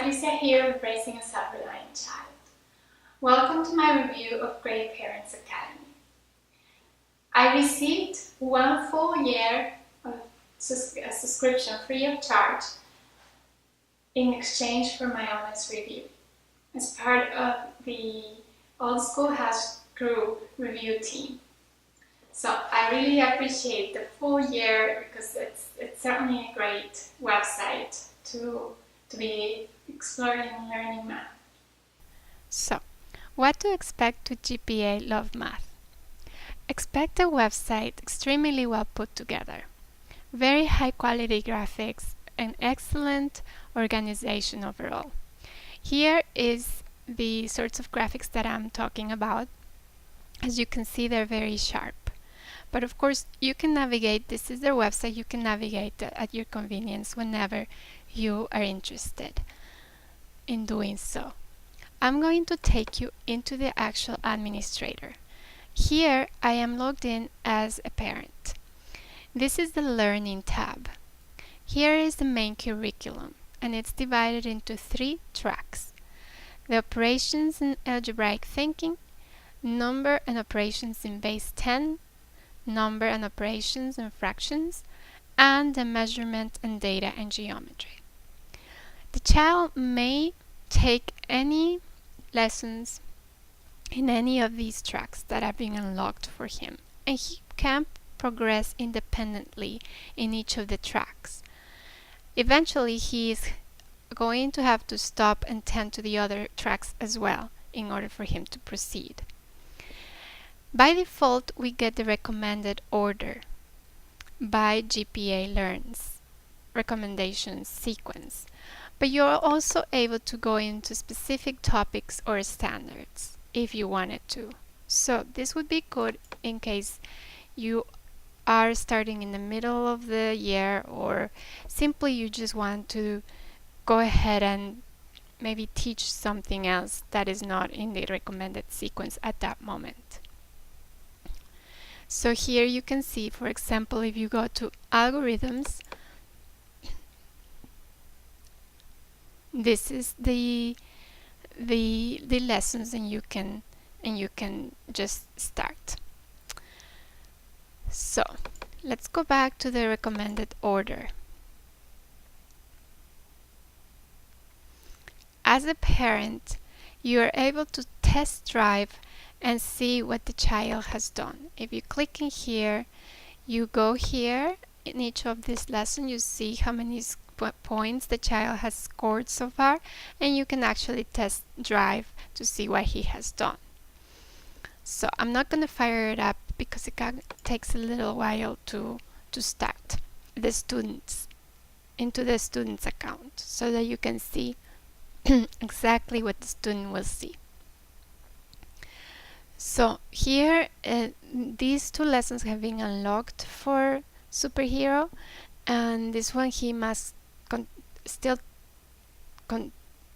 Alicia here with Raising a Self-Reliant Child. Welcome to my review of Great Parents Academy. I received 1 full year of a subscription free of charge in exchange for my honest review as part of the Old School House Group review team. So I really appreciate the full year because it's certainly a great website to be exploring and learning math. So, what to expect with GPA Love Math? Expect a website extremely well put together, very high quality graphics, and excellent organization overall. Here is the sorts of graphics that I'm talking about. As you can see, they're very sharp. But of course, you can navigate, this is their website, you can navigate at your convenience whenever you are interested in doing so. I'm going to take you into the actual administrator. Here I am logged in as a parent. This is the Learning tab. Here is the main curriculum, and it's divided into 3 tracks. The Operations in Algebraic Thinking, Number and Operations in Base 10, Number and Operations in Fractions, and the Measurement and Data and Geometry. The child may take any lessons in any of these tracks that have been unlocked for him, and he can progress independently in each of the tracks. Eventually, he is going to have to stop and tend to the other tracks as well in order for him to proceed. By default, we get the recommended order by GPA LEARN's recommendations sequence, but you're also able to go into specific topics or standards if you wanted to. So this would be good in case you are starting in the middle of the year, or simply you just want to go ahead and maybe teach something else that is not in the recommended sequence at that moment. So here you can see, for example, if you go to algorithms, this is the lessons, and you can just start. So let's go back to the recommended order. As a parent, you are able to test drive and see what the child has done. If you click in here, you go here in each of these lessons, you see how many points the child has scored so far, and you can actually test drive to see what he has done. So I'm not going to fire it up because it takes a little while to start the students into the student's account so that you can see exactly what the student will see. So here these 2 lessons have been unlocked for Superhero, and this one he must still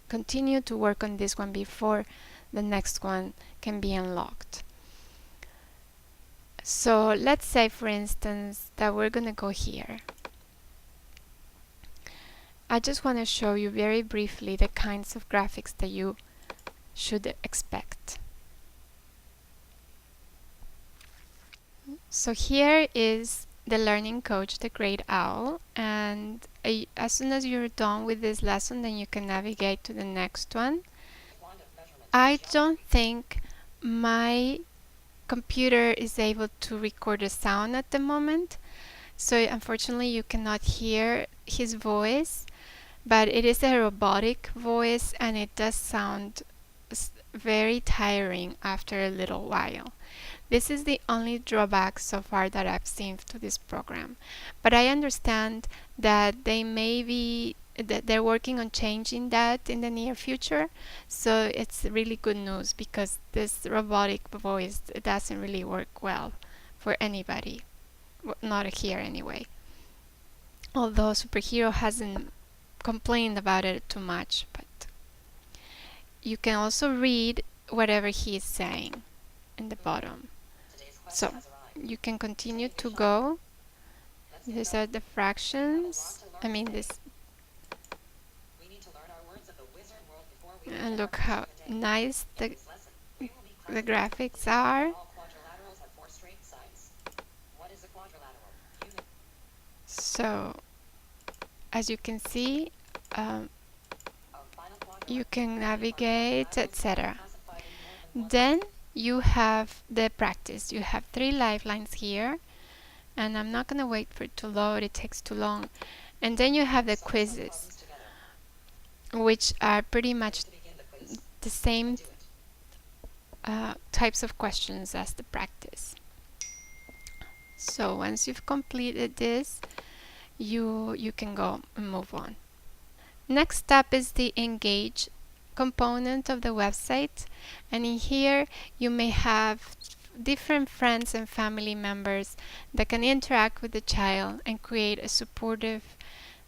continue to work on this one before the next one can be unlocked. So let's say, for instance, that we're going to go here. I just want to show you very briefly the kinds of graphics that you should expect. So here is the learning coach, the Great Owl, and as soon as you're done with this lesson, then you can navigate to the next one. I don't think my computer is able to record a sound at the moment, so unfortunately you cannot hear his voice, but it is a robotic voice and it does sound very tiring after a little while. This is the only drawback so far that I've seen to this program, but I understand that they're working on changing that in the near future, so it's really good news because this robotic voice doesn't really work well for anybody, not here anyway, although Superhero hasn't complained about it too much. But you can also read whatever he is saying in the bottom. So you can continue to go. These are the fractions. I mean, this And look how nice the graphics are. So, as you can see, um, you can navigate, etc. Then you have the practice. You have 3 lifelines here, and I'm not going to wait for it to load, it takes too long. And then you have the quizzes, which are pretty much the same types of questions as the practice. So once you've completed this, you can go and move on. Next up is the engage component of the website, and in here you may have different friends and family members that can interact with the child and create a supportive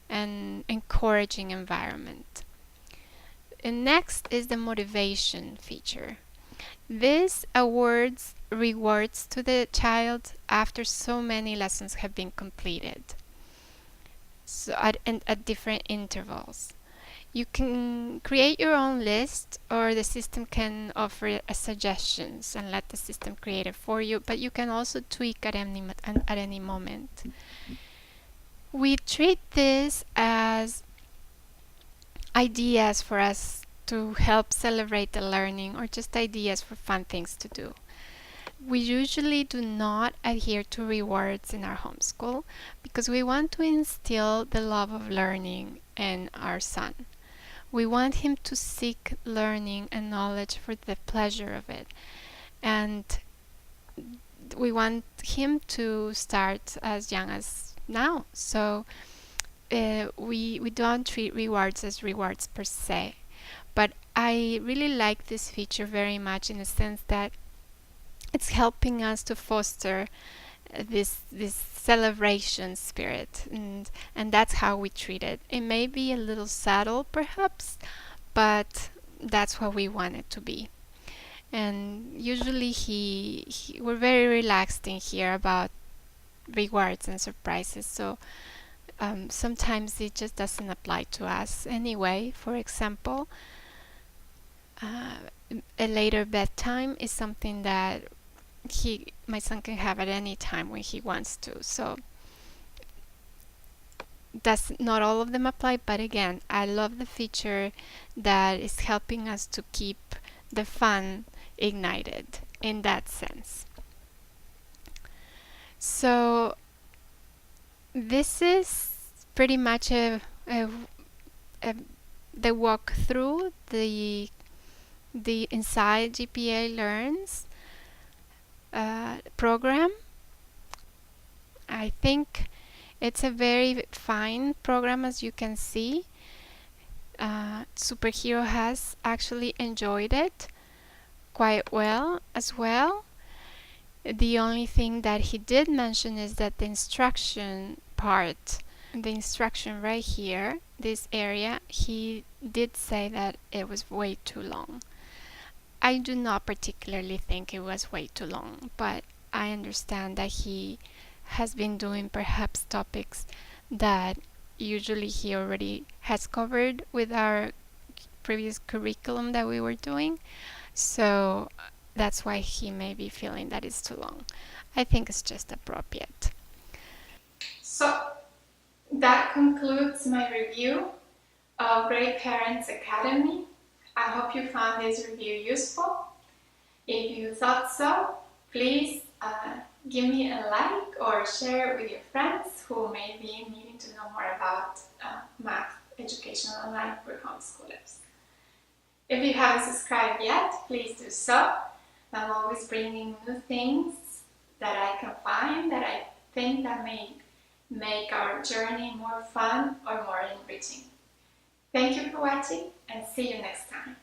and encouraging environment. And next is the motivation feature. This awards rewards to the child after so many lessons have been completed, so at different intervals. You can create your own list, or the system can offer suggestions and let the system create it for you, but you can also tweak at any moment. We treat this as ideas for us to help celebrate the learning, or just ideas for fun things to do. We usually do not adhere to rewards in our homeschool because we want to instill the love of learning in our son. We want him to seek learning and knowledge for the pleasure of it, and we want him to start as young as now. So we don't treat rewards as rewards per se, but I really like this feature very much in the sense that it's helping us to foster this celebration spirit, and that's how we treat it. It may be a little subtle perhaps, but that's what we want it to be. And usually we're very relaxed in here about rewards and surprises, so sometimes it just doesn't apply to us anyway. For example, a later bedtime is something that my son can have at any time when he wants to. So that's not all of them apply, but again, I love the feature that is helping us to keep the fun ignited in that sense. So this is pretty much the walk through the inside GPA Learns program. I think it's a very fine program, as you can see. Superhero has actually enjoyed it quite well as well. The only thing that he did mention is that the instruction part, the instruction right here, this area, he did say that it was way too long. I do not particularly think it was way too long, but I understand that he has been doing perhaps topics that usually he already has covered with our previous curriculum that we were doing, so that's why he may be feeling that it's too long. I think it's just appropriate. So that concludes my review of Great Parents Academy. I hope you found this review useful. If you thought so, please give me a like or share it with your friends who may be needing to know more about math education online for homeschoolers. If you haven't subscribed yet, please do so. I'm always bringing new things that I can find that I think that may make our journey more fun or more enriching. Thank you for watching, and see you next time.